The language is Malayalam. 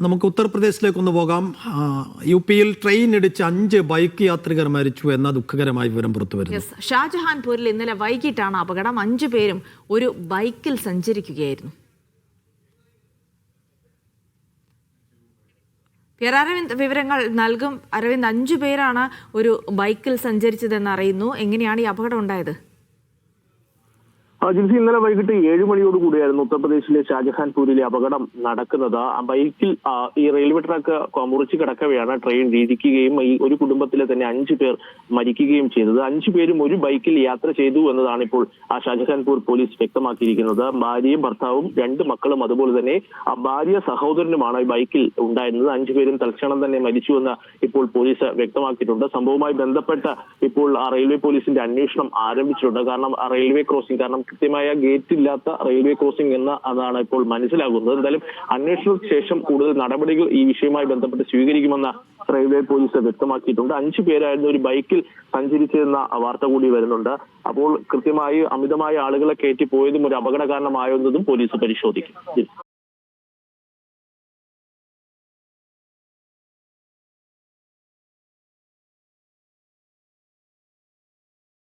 നമുക്ക് ഉത്തർപ്രദേശിലേക്കൊന്ന് പോകാം. യുപിയിൽ ട്രെയിൻ ഇടിച്ച് 5 ബൈക്ക് യാത്രികർ മരിച്ചു എന്ന ദുഃഖകരമായ വിവരം പുറത്തുവരുന്നു. ഷാജഹാൻപൂരിൽ ഇന്നലെ വൈകിട്ടാണ് അപകടം. 5 പേരും ഒരു ബൈക്കിൽ സഞ്ചരിക്കുകയായിരുന്നു. അരവിന്ദ് വിവരങ്ങൾ നൽകും. അരവിന്ദ്, 5 പേരാണ് ഒരു ബൈക്കിൽ സഞ്ചരിച്ചതെന്ന് അറിയുന്നു. എങ്ങനെയാണ് ഈ അപകടം ഉണ്ടായത്? ജിൻസി, ഇന്നലെ വൈകിട്ട് 7 മണിയോടുകൂടിയായിരുന്നു ഉത്തർപ്രദേശിലെ ഷാജഹാൻപൂരിലെ അപകടം നടക്കുന്നത്. ആ ബൈക്കിൽ ഈ റെയിൽവേ ട്രാക്ക് മുറിച്ച് കിടക്കവെയാണ് ട്രെയിൻ ഇടിക്കുകയും ഈ ഒരു കുടുംബത്തിലെ തന്നെ 5 പേർ മരിക്കുകയും ചെയ്തത്. 5 പേരും ഒരു ബൈക്കിൽ യാത്ര ചെയ്തു എന്നതാണ് ഇപ്പോൾ ഷാജഹാൻപൂർ പോലീസ് വ്യക്തമാക്കിയിരിക്കുന്നത്. ഭാര്യയും ഭർത്താവും 2 മക്കളും അതുപോലെ തന്നെ ഭാര്യ സഹോദരനുമാണ് ഈ ബൈക്കിൽ ഉണ്ടായിരുന്നത്. 5 പേരും തൽക്ഷണം തന്നെ മരിച്ചുവെന്ന് ഇപ്പോൾ പോലീസ് വ്യക്തമാക്കിയിട്ടുണ്ട്. സംഭവവുമായി ബന്ധപ്പെട്ട് ഇപ്പോൾ റെയിൽവേ പോലീസിന്റെ അന്വേഷണം ആരംഭിച്ചിട്ടുണ്ട്. കാരണം റെയിൽവേ ക്രോസിംഗ്, കൃത്യമായ ഗേറ്റ് ഇല്ലാത്ത റെയിൽവേ ക്രോസിംഗ് അതാണ് ഇപ്പോൾ മനസ്സിലാകുന്നത്. എന്തായാലും അന്വേഷണത്തിന് ശേഷം കൂടുതൽ നടപടികൾ ഈ വിഷയവുമായി ബന്ധപ്പെട്ട് സ്വീകരിക്കുമെന്ന് റെയിൽവേ പോലീസ് വ്യക്തമാക്കിയിട്ടുണ്ട്. 5 പേരായിരുന്നു ഒരു ബൈക്കിൽ സഞ്ചരിച്ചതെന്ന വാർത്ത കൂടി വരുന്നുണ്ട്. അപ്പോൾ കൃത്യമായി അമിതമായ ആളുകളെ കയറ്റി പോയതും ഒരു അപകട കാരണമായോ എന്നതും പോലീസ് പരിശോധിക്കും.